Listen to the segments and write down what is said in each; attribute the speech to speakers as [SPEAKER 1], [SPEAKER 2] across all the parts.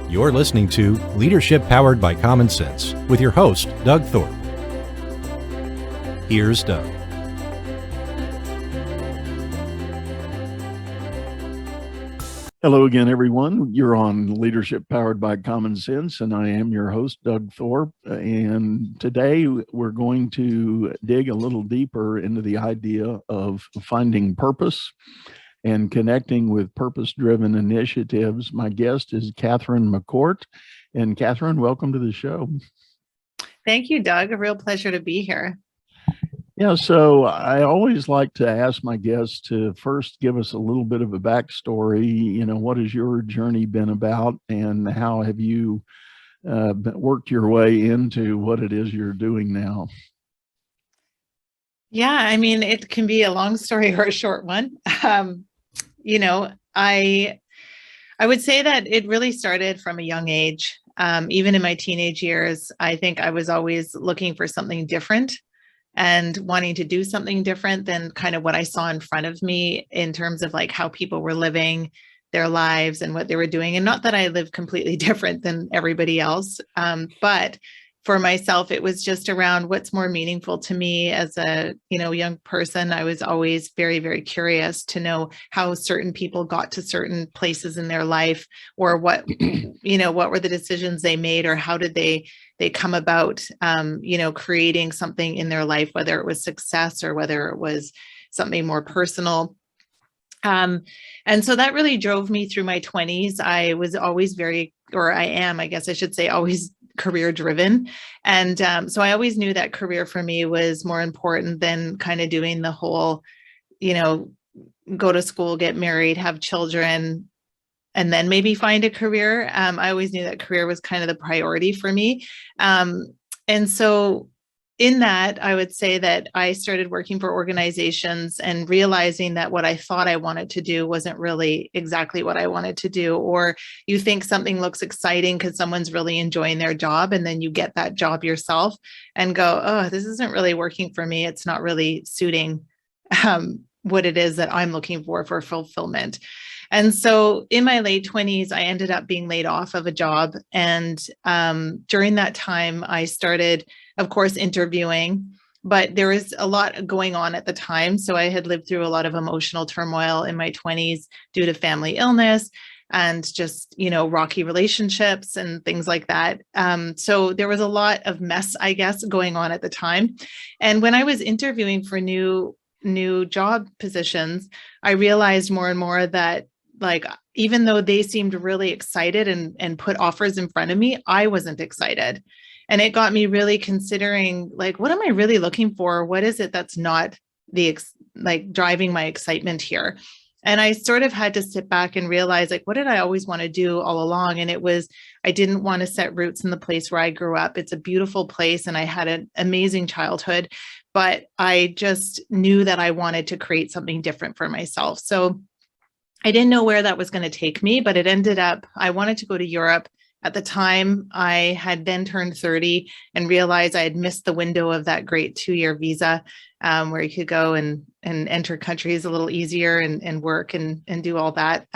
[SPEAKER 1] You're listening to Leadership Powered by Common Sense with your host, Doug Thorpe. Here's Doug.
[SPEAKER 2] Hello again, everyone. You're on Leadership Powered by Common Sense, and I am your host, Doug Thorpe. And today we're going to dig a little deeper into the idea of finding purpose and connecting with purpose-driven initiatives. My guest is Catherine McCourt. And Catherine, welcome to the show.
[SPEAKER 3] Thank you, Doug. A real pleasure to be here.
[SPEAKER 2] Yeah, so I always like to ask my guests to first give us a little bit of a backstory. You know, what has your journey been about, and how have you worked your way into what it is you're doing now?
[SPEAKER 3] Yeah, I mean, it can be a long story or a short one. I would say that it really started from a young age. Even in my teenage years, I think I was always looking for something different and wanting to do something different than kind of what I saw in front of me in terms of like how people were living their lives and what they were doing. And not that I live completely different than everybody else, but for myself, it was just around what's more meaningful to me as a, young person. I was always very, very curious to know how certain people got to certain places in their life, or what, what were the decisions they made, or how did they come about, creating something in their life, whether it was success or whether it was something more personal. And so that really drove me through my 20s. I was always I am, I guess I should say, always career driven. And so I always knew that career for me was more important than kind of doing the whole, go to school, get married, have children, and then maybe find a career. I always knew that career was kind of the priority for me. And so in that, I would say that I started working for organizations and realizing that what I thought I wanted to do wasn't really exactly what I wanted to do. Or you think something looks exciting because someone's really enjoying their job, and then you get that job yourself and go, oh, this isn't really working for me. It's not really suiting what it is that I'm looking for fulfillment. And so in my late 20s, I ended up being laid off of a job. And during that time, I started, of course, interviewing, but there was a lot going on at the time. So I had lived through a lot of emotional turmoil in my 20s due to family illness and just, rocky relationships and things like that. So there was a lot of mess, I guess, going on at the time. And when I was interviewing for new job positions, I realized more and more that, like, even though they seemed really excited and put offers in front of me, I wasn't excited. And it got me really considering, like, what am I really looking for? What is it that's not driving my excitement here? And I sort of had to sit back and realize, like, what did I always want to do all along? And it was, I didn't want to set roots in the place where I grew up. It's a beautiful place, and I had an amazing childhood, but I just knew that I wanted to create something different for myself. So I didn't know where that was going to take me, but it ended up, I wanted to go to Europe. At the time, I had then turned 30 and realized I had missed the window of that great 2-year visa, where you could go and enter countries a little easier and work and do all that.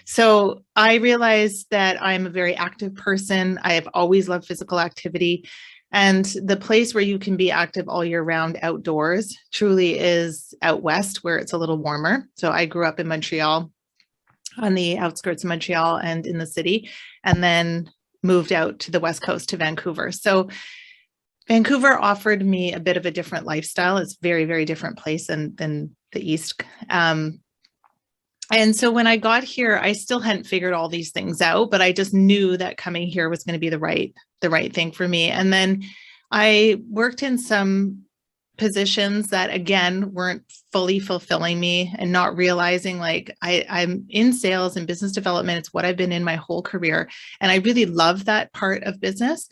[SPEAKER 3] So I realized that I'm a very active person. I have always loved physical activity. And the place where you can be active all year round outdoors truly is out west, where it's a little warmer. So I grew up in Montreal, on the outskirts of Montreal and in the city, and then moved out to the West Coast to Vancouver. So Vancouver offered me a bit of a different lifestyle. It's a very, very different place than the East. And so when I got here, I still hadn't figured all these things out, but I just knew that coming here was going to be the right thing for me. And then I worked in some positions that, again, weren't fully fulfilling me, and not realizing, like, I'm in sales and business development. It's what I've been in my whole career. And I really love that part of business,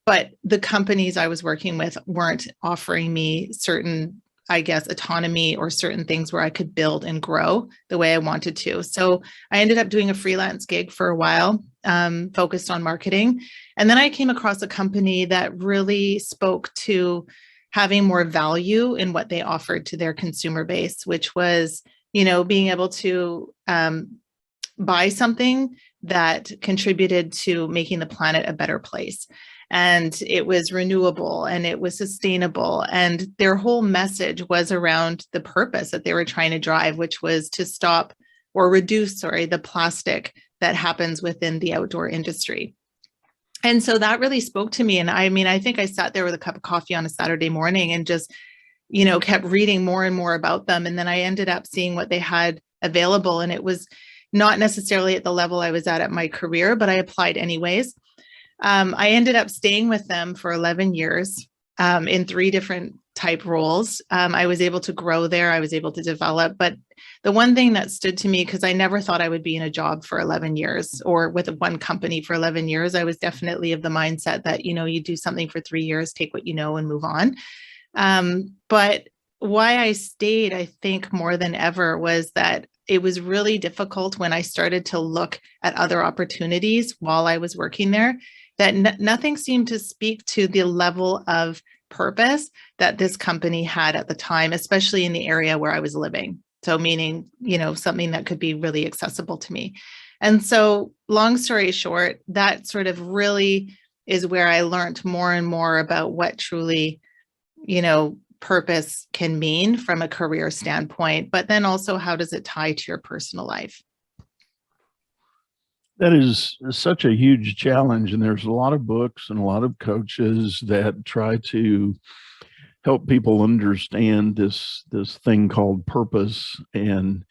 [SPEAKER 3] but the companies I was working with weren't offering me certain, I guess, autonomy or certain things where I could build and grow the way I wanted to. So I ended up doing a freelance gig for a while, focused on marketing. And then I came across a company that really spoke to having more value in what they offered to their consumer base, which was, being able to buy something that contributed to making the planet a better place. And it was renewable and it was sustainable. And their whole message was around the purpose that they were trying to drive, which was to stop or reduce, the plastic that happens within the outdoor industry. And so that really spoke to me. And I mean, I think I sat there with a cup of coffee on a Saturday morning and just, kept reading more and more about them. And then I ended up seeing what they had available. And it was not necessarily at the level I was at my career, but I applied anyways. I ended up staying with them for 11 years in 3 different type roles. I was able to grow there. I was able to develop. But the one thing that stood to me, because I never thought I would be in a job for 11 years or with one company for 11 years, I was definitely of the mindset that, you do something for 3 years, take what you know and move on. But why I stayed, I think more than ever, was that it was really difficult when I started to look at other opportunities while I was working there, that nothing seemed to speak to the level of purpose that this company had at the time, especially in the area where I was living. So meaning, something that could be really accessible to me. And so long story short, that sort of really is where I learned more and more about what truly, purpose can mean from a career standpoint, but then also how does it tie to your personal life?
[SPEAKER 2] That is such a huge challenge. And there's a lot of books and a lot of coaches that try to help people understand this thing called purpose and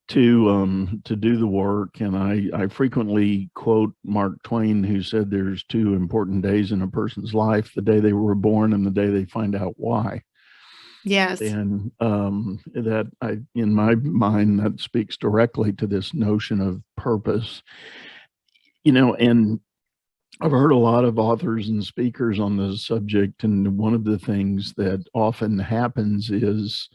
[SPEAKER 2] to do the work. And I frequently quote Mark Twain, who said there's 2 important days in a person's life: the day they were born and the day they find out why.
[SPEAKER 3] Yes.
[SPEAKER 2] And in my mind, that speaks directly to this notion of purpose. And I've heard a lot of authors and speakers on this subject, and one of the things that often happens is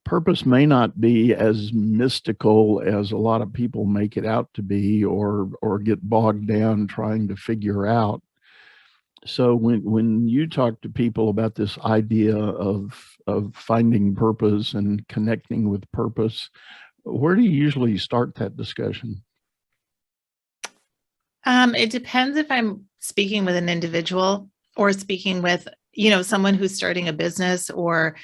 [SPEAKER 2] purpose may not be as mystical as a lot of people make it out to be, or get bogged down trying to figure out. So when you talk to people about this idea of finding purpose and connecting with purpose, where do you usually start that discussion?
[SPEAKER 3] It depends if I'm speaking with an individual or speaking with, someone who's starting a business or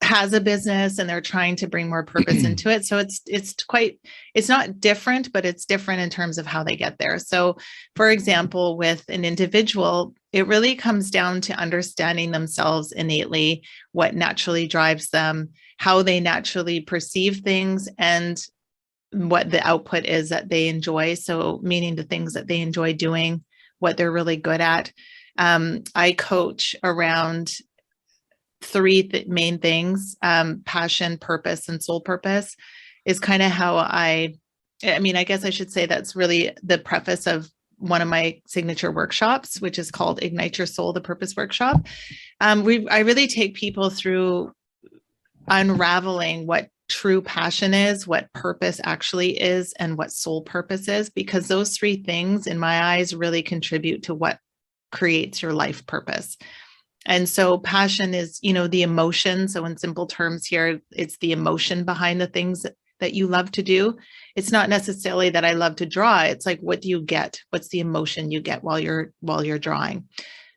[SPEAKER 3] has a business and they're trying to bring more purpose into it. So it's not different, but it's different in terms of how they get there. So for example, with an individual, it really comes down to understanding themselves innately, what naturally drives them, how they naturally perceive things, and what the output is that they enjoy. So meaning the things that they enjoy doing, what they're really good at. I coach around 3 main things: passion, purpose, and soul purpose is kind of how I guess I should say that's really the preface of one of my signature workshops, which is called Ignite Your Soul, the Purpose Workshop. I really take people through unraveling what true passion is, what purpose actually is, and what soul purpose is, because those 3 things in my eyes really contribute to what creates your life purpose. And so passion is, the emotion. So in simple terms here, it's the emotion behind the things that you love to do. It's not necessarily that I love to draw. It's like, what do you get? What's the emotion you get while you're drawing?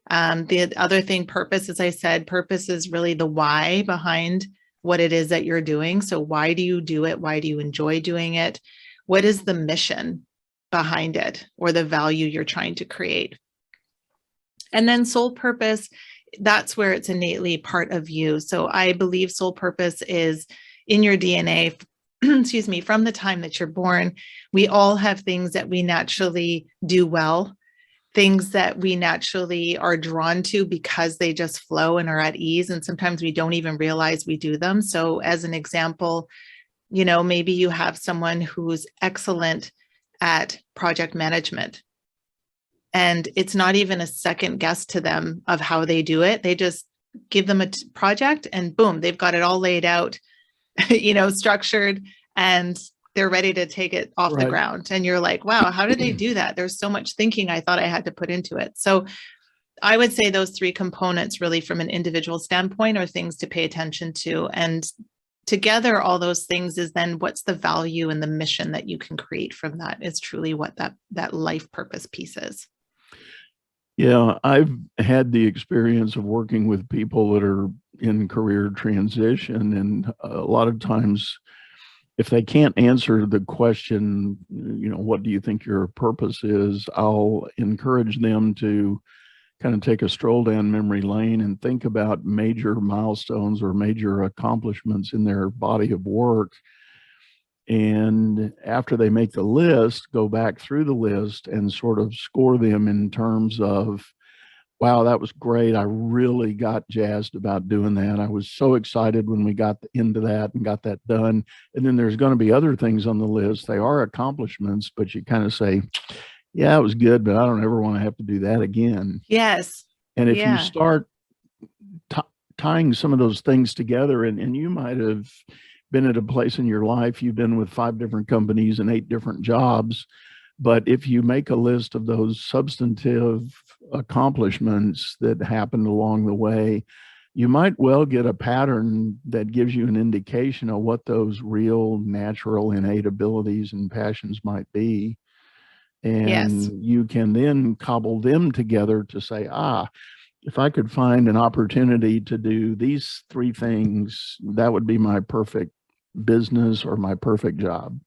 [SPEAKER 3] The other thing, purpose, as I said, purpose is really the why behind what it is that you're doing. So why do you do it? Why do you enjoy doing it? What is the mission behind it, or the value you're trying to create? And then soul purpose, that's where it's innately part of you. So I believe soul purpose is in your DNA, excuse me, from the time that you're born. We all have things that we naturally do well, things that we naturally are drawn to because they just flow and are at ease. And sometimes we don't even realize we do them. So as an example, maybe you have someone who's excellent at project management, and it's not even a second guess to them of how they do it. They just give them a project and boom, they've got it all laid out, structured, and they're ready to take it off the ground. And you're like, wow, how did they do that? There's so much thinking I thought I had to put into it. So I would say those 3 components really from an individual standpoint are things to pay attention to. And together, all those things is then what's the value and the mission that you can create from that is truly what that life purpose piece is.
[SPEAKER 2] Yeah, I've had the experience of working with people that are in career transition, and a lot of times, if they can't answer the question, what do you think your purpose is, I'll encourage them to kind of take a stroll down memory lane and think about major milestones or major accomplishments in their body of work. And after they make the list, go back through the list and sort of score them in terms of, wow, that was great. I really got jazzed about doing that. I was so excited when we got into that and got that done. And then there's going to be other things on the list. They are accomplishments, but you kind of say, yeah, it was good, but I don't ever want to have to do that again.
[SPEAKER 3] Yes.
[SPEAKER 2] And if you
[SPEAKER 3] Yeah.
[SPEAKER 2] start tying some of those things together, and you might have been at a place in your life, you've been with 5 different companies and 8 different jobs, but if you make a list of those substantive accomplishments that happened along the way, you might well get a pattern that gives you an indication of what those real, natural, innate abilities and passions might be.
[SPEAKER 3] Yes.
[SPEAKER 2] And you can then cobble them together to say, if I could find an opportunity to do these 3 things, that would be my perfect business or my perfect job.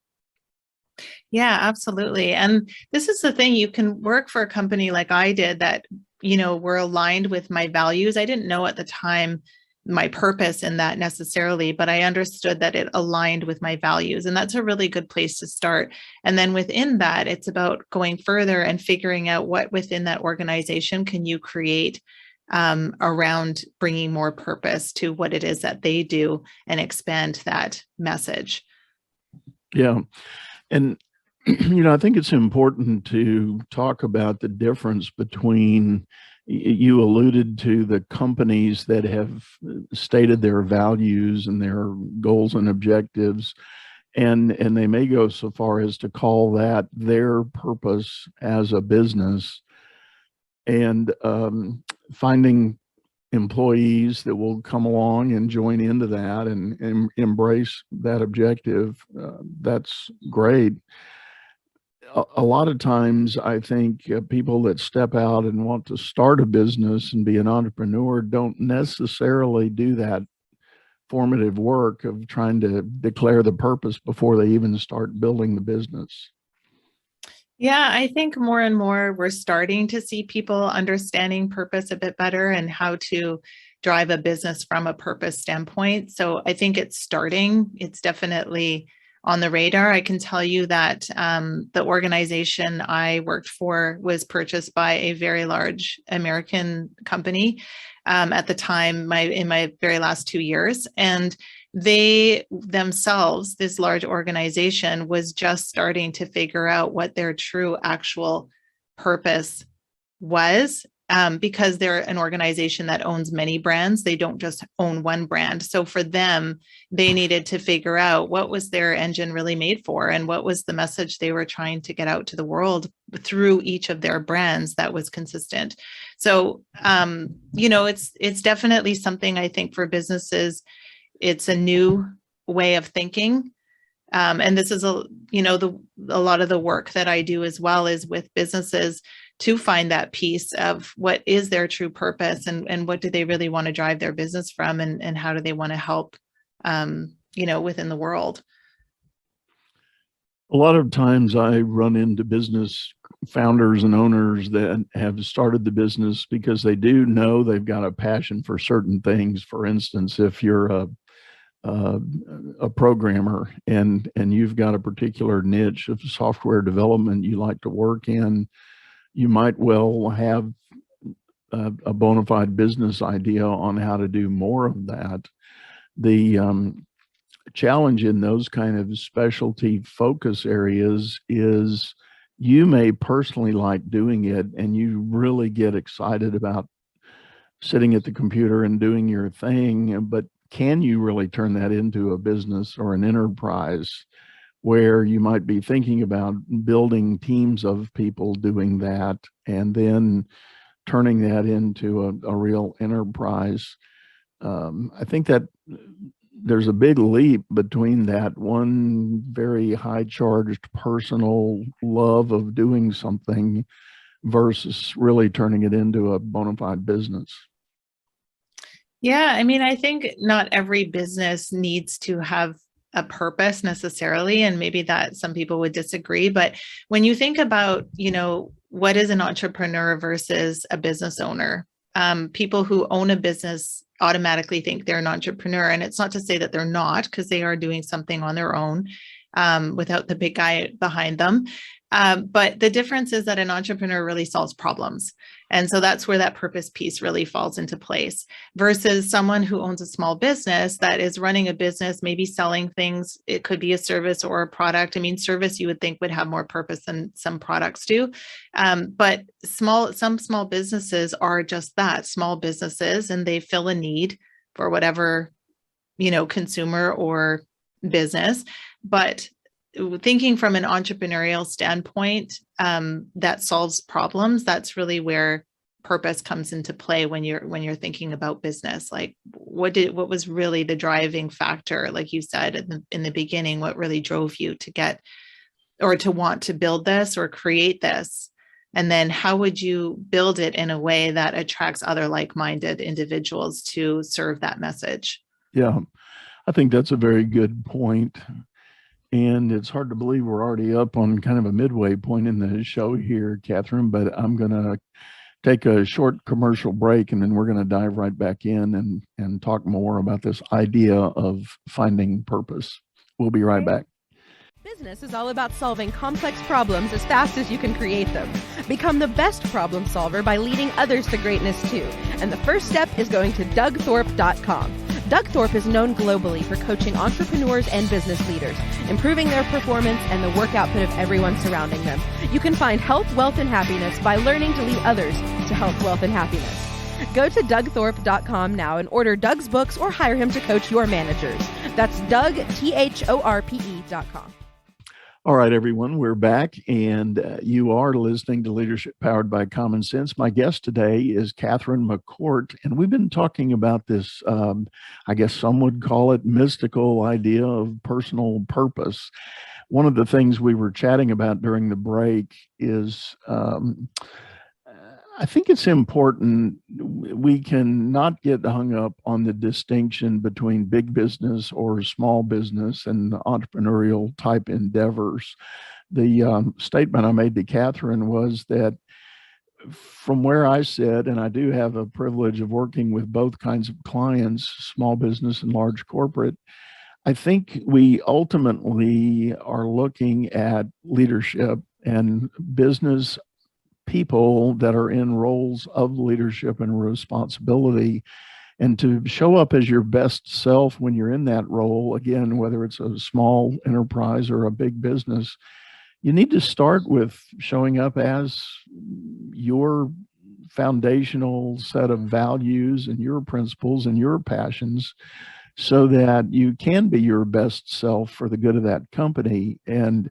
[SPEAKER 3] Yeah, absolutely. And this is the thing, you can work for a company like I did that, were aligned with my values. I didn't know at the time my purpose in that necessarily, but I understood that it aligned with my values. And that's a really good place to start. And then within that, it's about going further and figuring out what within that organization can you create around bringing more purpose to what it is that they do and expand that message.
[SPEAKER 2] Yeah. And, I think it's important to talk about the difference between, you alluded to the companies that have stated their values and their goals and objectives, and they may go so far as to call that their purpose as a business, and finding employees that will come along and join into that and embrace that objective. That's great. A lot of times, I think people that step out and want to start a business and be an entrepreneur don't necessarily do that formative work of trying to declare the purpose before they even start building the business.
[SPEAKER 3] Yeah, I think more and more we're starting to see people understanding purpose a bit better and how to drive a business from a purpose standpoint. So I think it's starting. It's definitely on the radar. I can tell you that the organization I worked for was purchased by a very large American company at the time, in my very last 2 years. And they themselves, this large organization, was just starting to figure out what their true actual purpose was, because they're an organization that owns many brands. They don't just own one brand. So for them, they needed to figure out what was their engine really made for and what was the message they were trying to get out to the world through each of their brands that was consistent. So, it's definitely something I think for businesses. It's a new way of thinking. And this is a lot of the work that I do as well is with businesses to find that piece of what is their true purpose and what do they really want to drive their business from and how do they want to help, within the world.
[SPEAKER 2] A lot of times I run into business founders and owners that have started the business because they do know they've got a passion for certain things. For instance, if you're a programmer and you've got a particular niche of software development you like to work in, you might well have a bona fide business idea on how to do more of that. The challenge in those kind of specialty focus areas is you may personally like doing it and you really get excited about sitting at the computer and doing your thing, but can you really turn that into a business or an enterprise where you might be thinking about building teams of people doing that and then turning that into a real enterprise? I think that there's a big leap between that one very high charged personal love of doing something versus really turning it into a bona fide business.
[SPEAKER 3] Yeah, I mean, I think not every business needs to have a purpose necessarily, and maybe that some people would disagree. But when you think about, what is an entrepreneur versus a business owner, people who own a business automatically think they're an entrepreneur. And it's not to say that they're not, because they are doing something on their own without the big guy behind them. But the difference is that an entrepreneur really solves problems. And so that's where that purpose piece really falls into place versus someone who owns a small business that is running a business, maybe selling things. It could be a service or a product. I mean, service you would think would have more purpose than some products do. But some small businesses are just that, small businesses, and they fill a need for whatever, consumer or business. But thinking from an entrepreneurial standpoint that solves problems, that's really where purpose comes into play when you're thinking about business. Like what was really the driving factor, like you said in the beginning, what really drove you to get or to want to build this or create this? And then how would you build it in a way that attracts other like-minded individuals to serve that message?
[SPEAKER 2] Yeah, I think that's a very good point. And it's hard to believe we're already up on kind of a midway point in the show here, Catherine, but I'm going to take a short commercial break and then we're going to dive right back in and talk more about this idea of finding purpose. We'll be right back.
[SPEAKER 4] Business is all about solving complex problems as fast as you can create them. Become the best problem solver by leading others to greatness too. And the first step is going to DougThorpe.com. Doug Thorpe is known globally for coaching entrepreneurs and business leaders, improving their performance and the work output of everyone surrounding them. You can find health, wealth, and happiness by learning to lead others to health, wealth, and happiness. Go to DougThorpe.com now and order Doug's books or hire him to coach your managers. That's DougThorpe.com.
[SPEAKER 2] All right, everyone, we're back, and you are listening to Leadership Powered by Common Sense. My guest today is Catherine McCourt, and we've been talking about this, I guess some would call it mystical idea of personal purpose. One of the things we were chatting about during the break is I think it's important we can not get hung up on the distinction between big business or small business and entrepreneurial type endeavors. The statement I made to Catherine was that from where I sit, and I do have a privilege of working with both kinds of clients, small business and large corporate, I think we ultimately are looking at leadership and business people that are in roles of leadership and responsibility, and to show up as your best self when you're in that role, again, whether it's a small enterprise or a big business, you need to start with showing up as your foundational set of values and your principles and your passions so that you can be your best self for the good of that company. And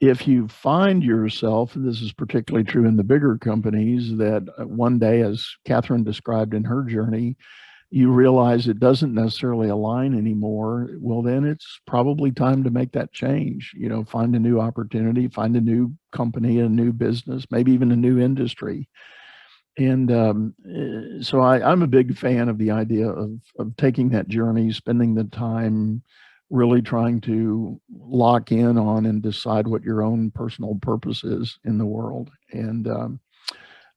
[SPEAKER 2] if you find yourself, and this is particularly true in the bigger companies, that one day, as Catherine described in her journey, you realize it doesn't necessarily align anymore, well, then it's probably time to make that change. Find a new opportunity, find a new company, a new business, maybe even a new industry. And so I'm a big fan of the idea of taking that journey, spending the time really trying to lock in on and decide what your own personal purpose is in the world. And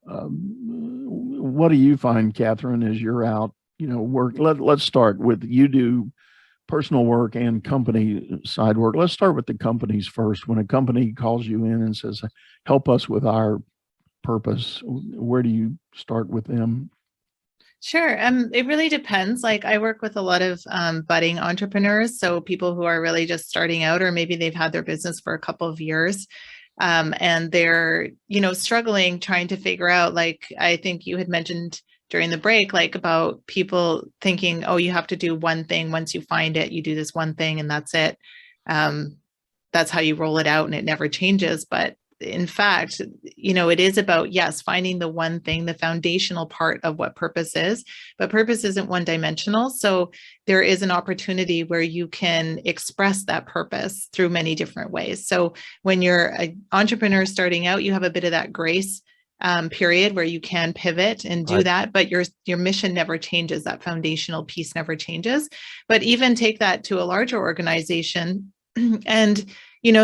[SPEAKER 2] what do you find, Catherine, as you're out, work? Let's start with, you do personal work and company side work. Let's start with the companies first. When a company calls you in and says, help us with our purpose, where do you start with them?
[SPEAKER 3] Sure. It really depends. Like I work with a lot of budding entrepreneurs. So people who are really just starting out, or maybe they've had their business for a couple of years and they're, struggling, trying to figure out, like, I think you had mentioned during the break, like about people thinking, oh, you have to do one thing. Once you find it, you do this one thing and that's it. That's how you roll it out and it never changes. But in fact, it is about, yes, finding the one thing, the foundational part of what purpose is, but purpose isn't one dimensional. So there is an opportunity where you can express that purpose through many different ways. So when you're an entrepreneur starting out, you have a bit of that grace period where you can pivot and do that, but your mission never changes. That foundational piece never changes. But even take that to a larger organization, and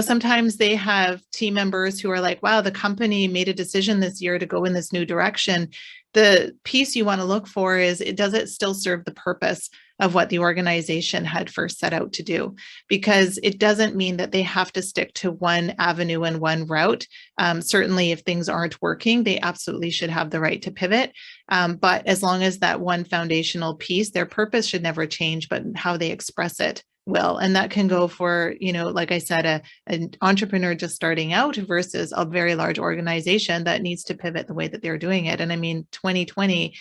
[SPEAKER 3] sometimes they have team members who are like, wow, the company made a decision this year to go in this new direction. The piece you want to look for is, does it still serve the purpose of what the organization had first set out to do? Because it doesn't mean that they have to stick to one avenue and one route. Certainly, if things aren't working, they absolutely should have the right to pivot. But as long as that one foundational piece, their purpose should never change, but how they express it will. And that can go for, like I said, an entrepreneur just starting out versus a very large organization that needs to pivot the way that they're doing it. And I mean, 2020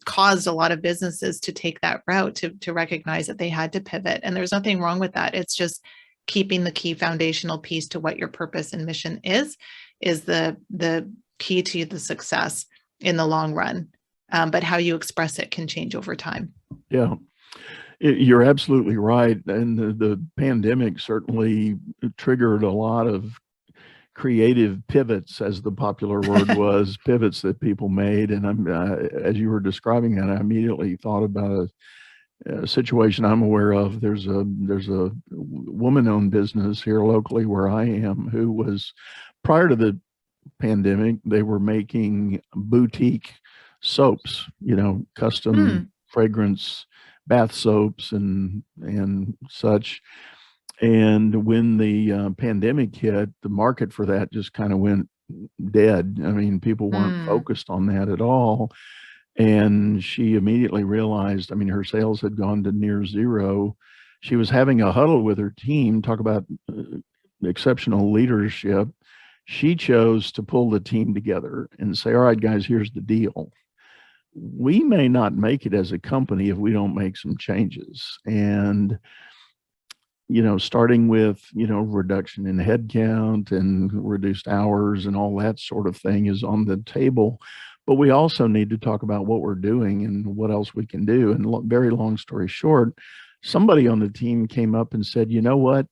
[SPEAKER 3] caused a lot of businesses to take that route, to recognize that they had to pivot. And there's nothing wrong with that. It's just keeping the key foundational piece to what your purpose and mission is the key to the success in the long run. But how you express it can change over time.
[SPEAKER 2] Yeah. You're absolutely right. And the pandemic certainly triggered a lot of creative pivots, as the popular word was, pivots that people made. And as you were describing that, I immediately thought about a situation I'm aware of. There's a woman-owned business here locally where I am, who was, prior to the pandemic, they were making boutique soaps, custom fragrance bath soaps and such. And when the pandemic hit, the market for that just kind of went dead. I mean, people weren't focused on that at all. And she immediately realized, her sales had gone to near zero. She was having a huddle with her team, talk about exceptional leadership. She chose to pull the team together and say, all right, guys, here's the deal. We may not make it as a company if we don't make some changes. And, starting with, reduction in headcount and reduced hours and all that sort of thing is on the table. But we also need to talk about what we're doing and what else we can do. And very long story short, somebody on the team came up and said, you know what?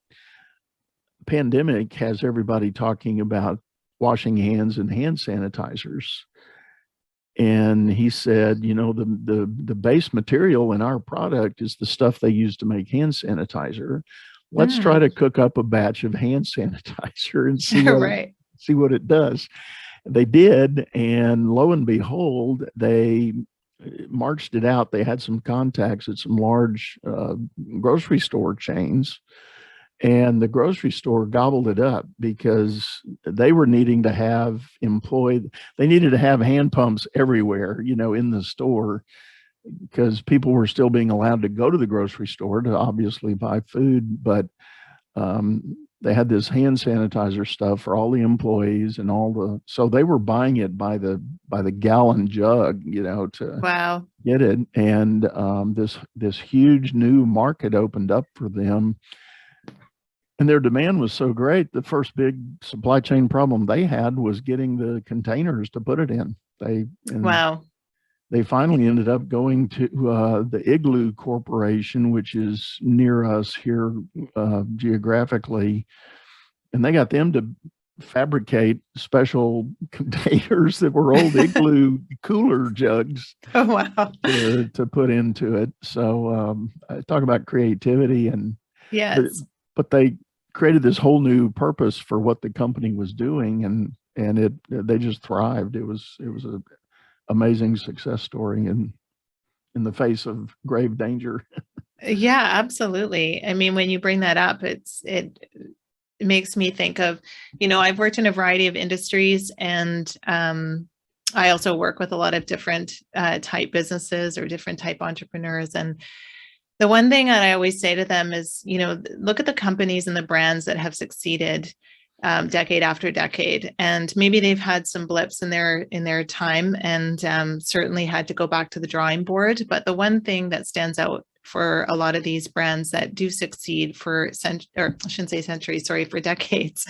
[SPEAKER 2] Pandemic has everybody talking about washing hands and hand sanitizers. And he said, the base material in our product is the stuff they use to make hand sanitizer. Let's try to cook up a batch of hand sanitizer and see what it does. They did. And lo and behold, they marched it out. They had some contacts at some large grocery store chains. And the grocery store gobbled it up because they were needing to have they needed to have hand pumps everywhere, in the store, because people were still being allowed to go to the grocery store to obviously buy food. But they had this hand sanitizer stuff for all the employees and so they were buying it by the gallon jug, to get it. And this huge new market opened up for them. And their demand was so great, the first big supply chain problem they had was getting the containers to put it in. They finally ended up going to the Igloo Corporation, which is near us here geographically. And they got them to fabricate special containers that were old Igloo cooler jugs to put into it. So talk about creativity. And
[SPEAKER 3] yes.
[SPEAKER 2] But they created this whole new purpose for what the company was doing, and they just thrived. It was an amazing success story in the face of grave danger.
[SPEAKER 3] Yeah, absolutely. I mean, when you bring that up, it makes me think of, I've worked in a variety of industries, and I also work with a lot of different type businesses or different type entrepreneurs. And the one thing that I always say to them is, look at the companies and the brands that have succeeded decade after decade. And maybe they've had some blips in their time and certainly had to go back to the drawing board. But the one thing that stands out for a lot of these brands that do succeed for or I shouldn't say centuries, sorry, for decades,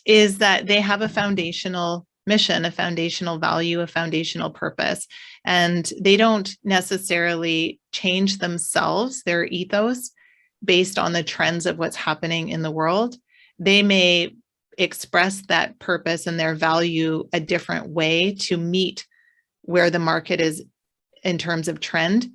[SPEAKER 3] is that they have a foundational mission, a foundational value, a foundational purpose. And they don't necessarily change themselves, their ethos, based on the trends of what's happening in the world. They may express that purpose and their value a different way to meet where the market is in terms of trend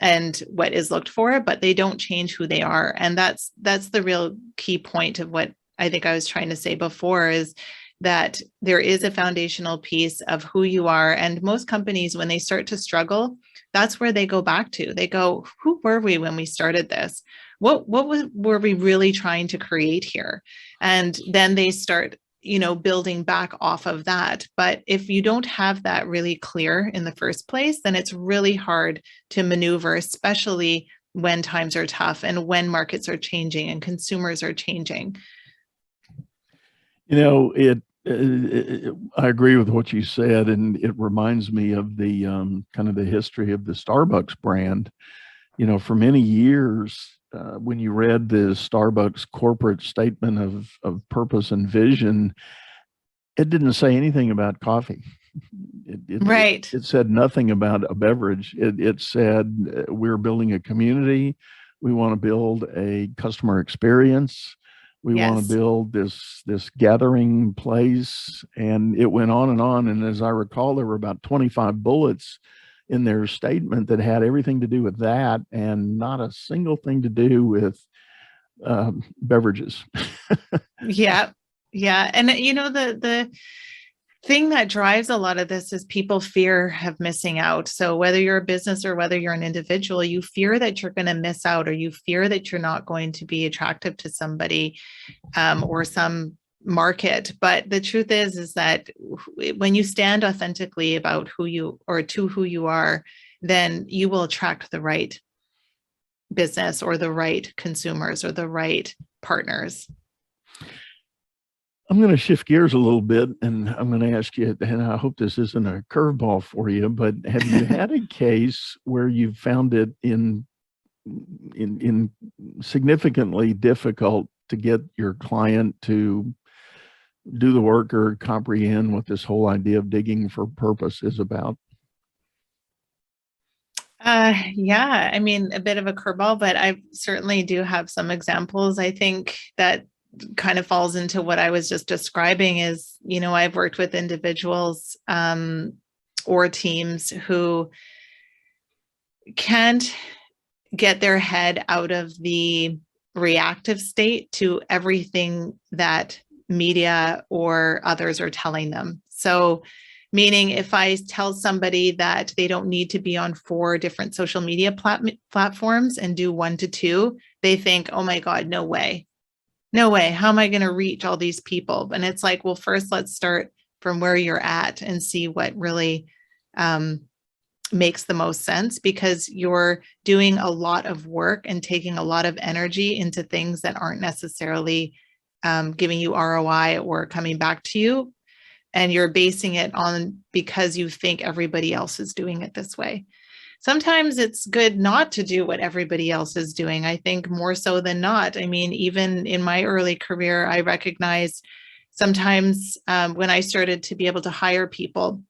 [SPEAKER 3] and what is looked for, but they don't change who they are. And that's the real key point of what I think I was trying to say before, is that there is a foundational piece of who you are. And most companies, when they start to struggle, that's where they go back to. They go, who were we when we started this? What were we really trying to create here? And then they start, building back off of that. But if you don't have that really clear in the first place, then it's really hard to maneuver, especially when times are tough and when markets are changing and consumers are changing.
[SPEAKER 2] I agree with what you said, and it reminds me of the kind of the history of the Starbucks brand. For many years, when you read the Starbucks corporate statement of purpose and vision, it didn't say anything about coffee.
[SPEAKER 3] Right.
[SPEAKER 2] It said nothing about a beverage. It said, we're building a community. We want to build a customer experience. We want to build this gathering place. And it went on. And as I recall, there were about 25 bullets in their statement that had everything to do with that and not a single thing to do with beverages.
[SPEAKER 3] Yeah. And the thing that drives a lot of this is people fear of missing out. So whether you're a business or whether you're an individual, you fear that you're going to miss out, or you fear that you're not going to be attractive to somebody or some market. But the truth is that when you stand authentically about who you are, then you will attract the right business or the right consumers or the right partners.
[SPEAKER 2] I'm going to shift gears a little bit, and I'm going to ask you, and I hope this isn't a curveball for you, but have you had a case where you found it in significantly difficult to get your client to do the work or comprehend what this whole idea of digging for purpose is about?
[SPEAKER 3] Yeah, I mean, a bit of a curveball, but I certainly do have some examples. I think that kind of falls into what I was just describing is, I've worked with individuals or teams who can't get their head out of the reactive state to everything that media or others are telling them. So meaning if I tell somebody that they don't need to be on 4 different social media platforms and do 1 to 2, they think, oh my God, no way. No way. How am I going to reach all these people? And it's like, well, first let's start from where you're at and see what really makes the most sense, because you're doing a lot of work and taking a lot of energy into things that aren't necessarily giving you ROI or coming back to you. And you're basing it on because you think everybody else is doing it this way. Sometimes it's good not to do what everybody else is doing. I think more so than not. I mean, even in my early career, I recognized sometimes when I started to be able to hire people,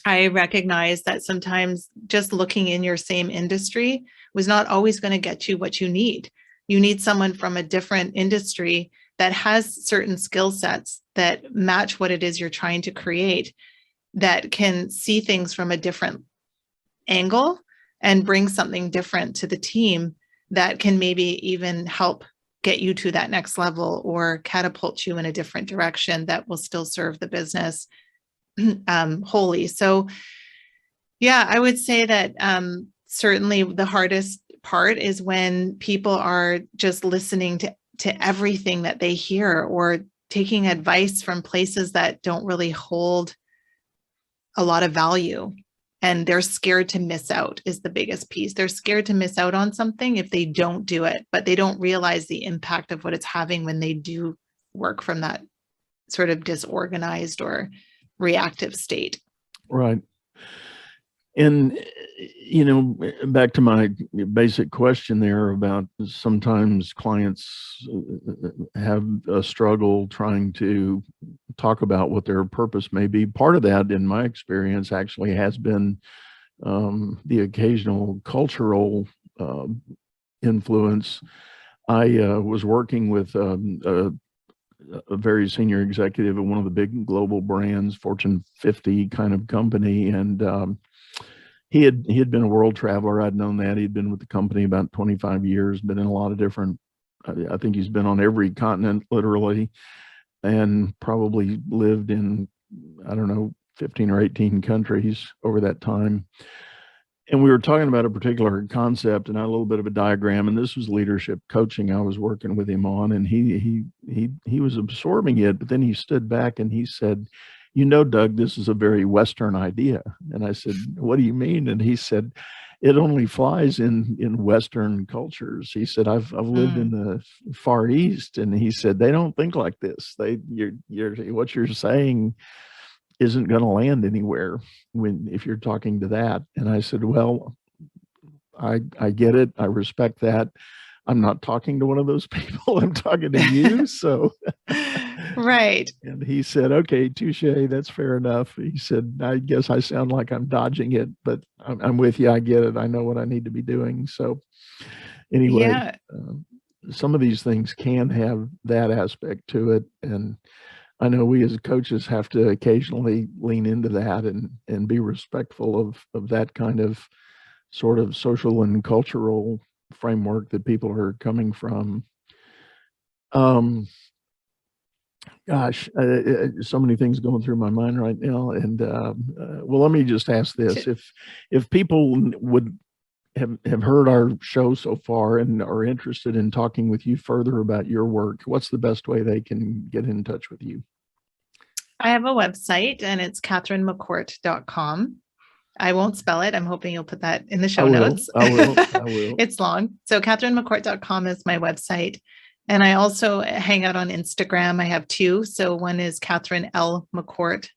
[SPEAKER 3] I recognized that sometimes just looking in your same industry was not always going to get you what you need. You need someone from a different industry that has certain skill sets that match what it is you're trying to create, that can see things from a different angle and bring something different to the team that can maybe even help get you to that next level or catapult you in a different direction that will still serve the business wholly. So yeah, I would say that certainly the hardest part is when people are just listening to everything that they hear or taking advice from places that don't really hold a lot of value. And they're scared to miss out is the biggest piece. They're scared to miss out on something if they don't do it, but they don't realize the impact of what it's having when they do work from that sort of disorganized or reactive state.
[SPEAKER 2] Right. And, back to my basic question there about sometimes clients have a struggle trying to talk about what their purpose may be. Part of that, in my experience, actually has been the occasional cultural influence. I was working with a very senior executive at one of the big global brands, Fortune 50 kind of company, and he had been a world traveler. I'd known that. He'd been with the company about 25 years, been in a lot of different, I think he's been on every continent, literally, and probably lived in, I don't know, 15 or 18 countries over that time. And we were talking about a particular concept and a little bit of a diagram, and this was leadership coaching I was working with him on, and he was absorbing it, but then he stood back and he said, Doug, this is a very Western idea. And I said, what do you mean? And he said, it only flies in Western cultures. He said, I've lived in the Far East, and he said, they don't think like this. What you're saying isn't going to land anywhere if you're talking to that. And I said, well, I get it. I respect that. I'm not talking to one of those people. I'm talking to you. So,
[SPEAKER 3] right.
[SPEAKER 2] And he said, okay, touche. That's fair enough. He said, I guess I sound like I'm dodging it, but I'm with you. I get it. I know what I need to be doing. So anyway, some of these things can have that aspect to it. And I know we as coaches have to occasionally lean into that and be respectful of that kind of sort of social and cultural framework that people are coming from. So many things going through my mind right now. And well, let me just ask this: if people would have heard our show so far and are interested in talking with you further about your work, what's the best way they can get in touch with you?
[SPEAKER 3] I have a website, and it's CatherineMcCourt.com. I won't spell it. I'm hoping you'll put that in the show notes.
[SPEAKER 2] I will.
[SPEAKER 3] It's long. So CatherineMcCourt.com is my website. And I also hang out on Instagram. I have two. So one is Catherine L. McCourt,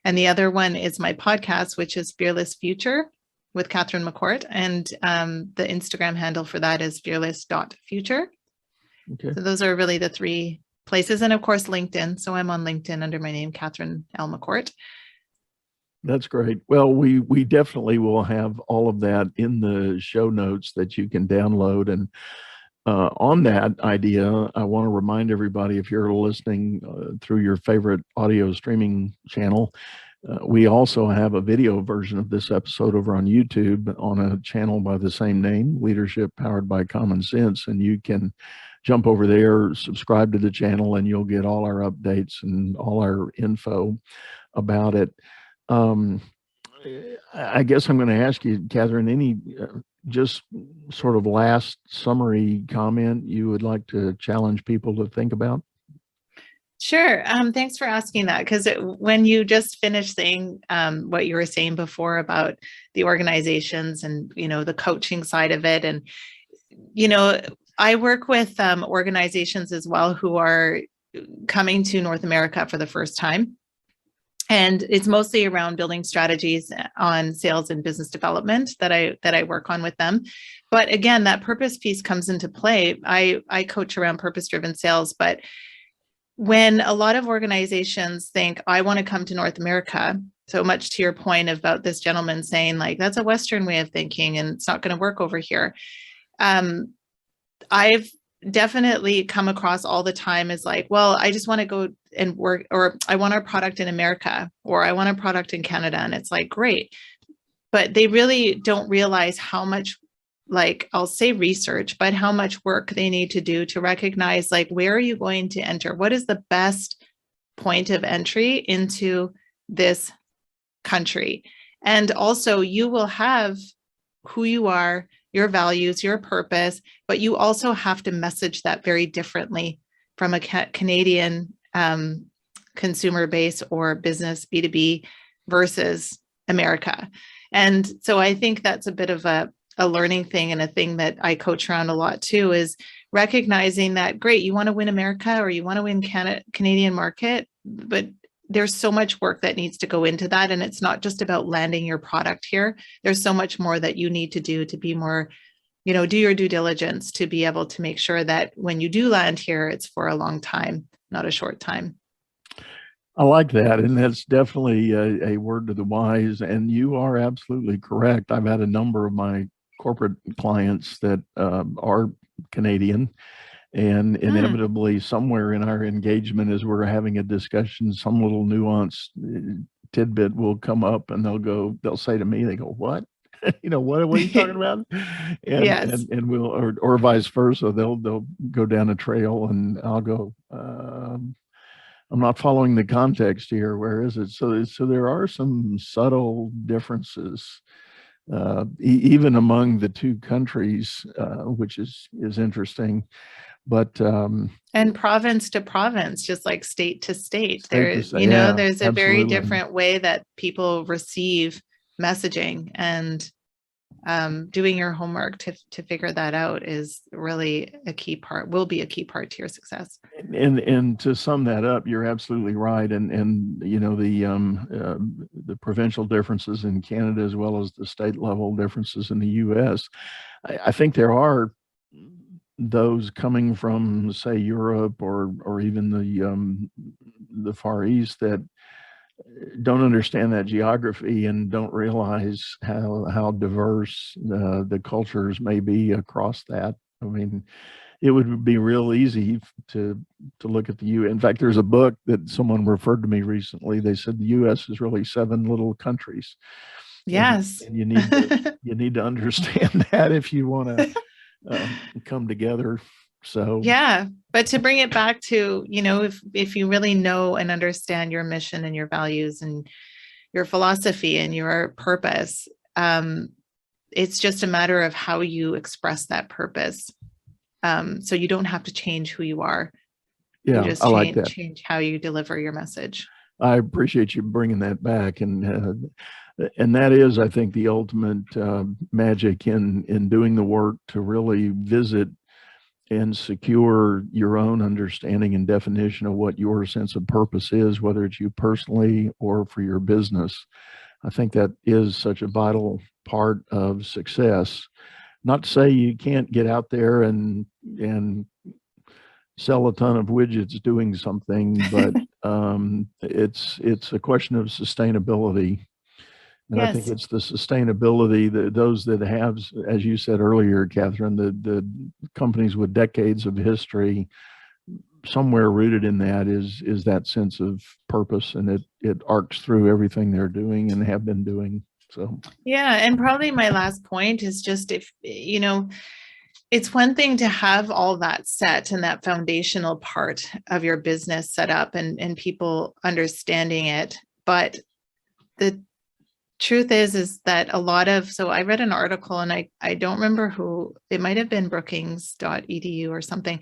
[SPEAKER 3] and the other one is my podcast, which is Fearless Future with Catherine McCourt. And the Instagram handle for that is fearless.future. Okay. So those are really the three places. And of course, LinkedIn. So I'm on LinkedIn under my name, Catherine L. McCourt.
[SPEAKER 2] That's great. Well, we definitely will have all of that in the show notes that you can download. And on that idea, I want to remind everybody, if you're listening through your favorite audio streaming channel, we also have a video version of this episode over on YouTube on a channel by the same name, Leadership Powered by Common Sense. And you can jump over there, subscribe to the channel, and you'll get all our updates and all our info about it. I guess I'm going to ask you, Catherine, any just sort of last summary comment you would like to challenge people to think about?
[SPEAKER 3] Sure. Thanks for asking that, because when you just finished saying what you were saying before about the organizations and, the coaching side of it. And, I work with organizations as well who are coming to North America for the first time. And it's mostly around building strategies on sales and business development that I work on with them. But again, that purpose piece comes into play. I coach around purpose-driven sales, but when a lot of organizations think, I want to come to North America, so much to your point about this gentleman saying, like, that's a Western way of thinking and it's not going to work over here. I've definitely come across all the time as like, well, I just want to go and work, or I want our product in America, or I want a product in Canada. And it's like, great. But they really don't realize how much, like, I'll say research, but how much work they need to do to recognize, like, where are you going to enter? What is the best point of entry into this country? And also, you will have who you are, your values, your purpose, but you also have to message that very differently from a Canadian consumer base or business B2B versus America. And so I think that's a bit of a learning thing, and a thing that I coach around a lot too, is recognizing that, great, you want to win America or you want to win Canadian market, but there's so much work that needs to go into that. And it's not just about landing your product here. There's so much more that you need to do to be more, do your due diligence to be able to make sure that when you do land here, it's for a long time, not a short time.
[SPEAKER 2] I like that. And that's definitely a word to the wise. And you are absolutely correct. I've had a number of my corporate clients that are Canadian. And inevitably, somewhere in our engagement, as we're having a discussion, some little nuanced tidbit will come up, and they'll say to me, they go, "What? What are you talking about?" And
[SPEAKER 3] Yes.
[SPEAKER 2] and we'll, or vice versa, they'll go down a trail, and I'll go, "I'm not following the context here. Where is it?" So there are some subtle differences. Even among the two countries, which is interesting. But
[SPEAKER 3] and province to province, just like state to state,
[SPEAKER 2] there's a
[SPEAKER 3] absolutely. Very different way that people receive messaging, and doing your homework to figure that out is really a key part, will be a key part to your success.
[SPEAKER 2] And to sum that up, you're absolutely right. And the provincial differences in Canada, as well as the state level differences in the U.S. I think there are those coming from, say, Europe or even the Far East that don't understand that geography and don't realize how diverse the cultures may be across that. I mean, it would be real easy to look at the U.S. In fact, there's a book that someone referred to me recently. They said the U.S. is really 7 little countries.
[SPEAKER 3] Yes.
[SPEAKER 2] And you need to understand that if you want to come together. So
[SPEAKER 3] yeah, but to bring it back to, if you really know and understand your mission and your values and your philosophy and your purpose, it's just a matter of how you express that purpose. So you don't have to change who you are.
[SPEAKER 2] Yeah,
[SPEAKER 3] you just
[SPEAKER 2] I like that.
[SPEAKER 3] Change how you deliver your message.
[SPEAKER 2] I appreciate you bringing that back. And that is, I think, the ultimate magic in doing the work to really visit and secure your own understanding and definition of what your sense of purpose is, whether it's you personally or for your business. I think that is such a vital part of success. Not to say you can't get out there and sell a ton of widgets doing something, but it's a question of sustainability. And
[SPEAKER 3] yes.
[SPEAKER 2] I think it's the sustainability that those that have, as you said earlier, Catherine, the companies with decades of history, somewhere rooted in that is that sense of purpose, and it arcs through everything they're doing and have been doing. So
[SPEAKER 3] yeah, and probably my last point is just, if it's one thing to have all that set and that foundational part of your business set up and people understanding it, but the truth is that so I read an article, and I don't remember who, it might have been brookings.edu or something.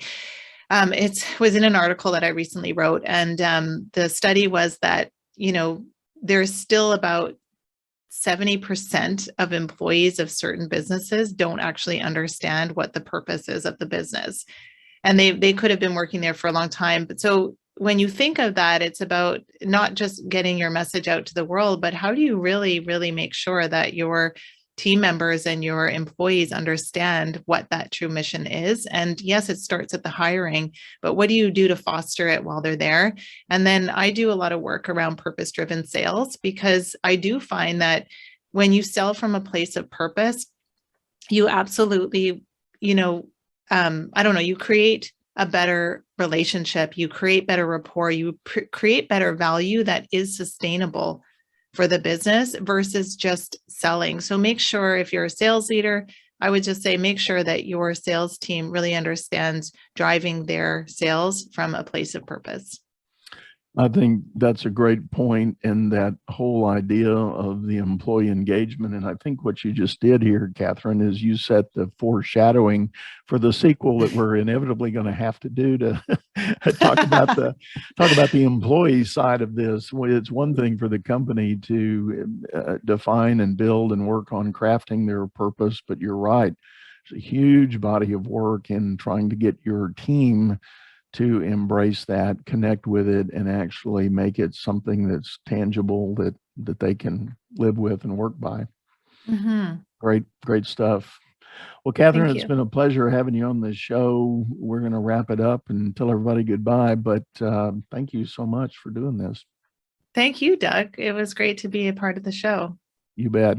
[SPEAKER 3] It was in an article that I recently wrote, and the study was that, there's still about 70% of employees of certain businesses don't actually understand what the purpose is of the business. And they could have been working there for a long time. But so when you think of that, it's about not just getting your message out to the world, but how do you really, really make sure that your team members and your employees understand what that true mission is? And yes, it starts at the hiring, but what do you do to foster it while they're there? And then I do a lot of work around purpose-driven sales, because I do find that when you sell from a place of purpose, you absolutely, you create a better relationship, you create better rapport, you create better value that is sustainable for the business versus just selling. So make sure, if you're a sales leader, I would just say, make sure that your sales team really understands driving their sales from a place of purpose.
[SPEAKER 2] I think that's a great point, and that whole idea of the employee engagement. And I think what you just did here, Catherine, is you set the foreshadowing for the sequel that we're inevitably going to have to do to talk about the employee side of this. It's one thing for the company to define and build and work on crafting their purpose, but you're right. It's a huge body of work in trying to get your team to embrace that, connect with it, and actually make it something that's tangible that they can live with and work by. Great stuff. Well, Catherine,
[SPEAKER 3] Thank
[SPEAKER 2] it's
[SPEAKER 3] you.
[SPEAKER 2] been a pleasure having you on this show. We're going to wrap it up and tell everybody goodbye, but thank you so much for doing this.
[SPEAKER 3] Thank you, Doug. It was great to be a part of the show.
[SPEAKER 2] You bet.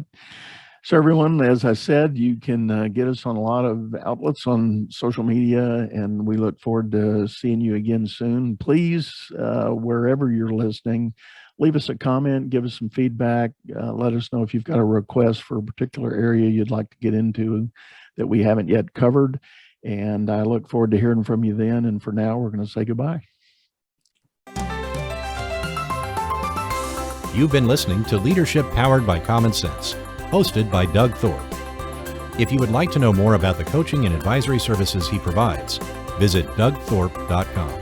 [SPEAKER 2] So everyone, as I said, you can get us on a lot of outlets on social media, and we look forward to seeing you again soon. Please, wherever you're listening, leave us a comment, give us some feedback, let us know if you've got a request for a particular area you'd like to get into that we haven't yet covered. And I look forward to hearing from you then. And for now, we're going to say goodbye.
[SPEAKER 1] You've been listening to Leadership Powered by Common Sense, hosted by Doug Thorpe. If you would like to know more about the coaching and advisory services he provides, visit dougthorpe.com.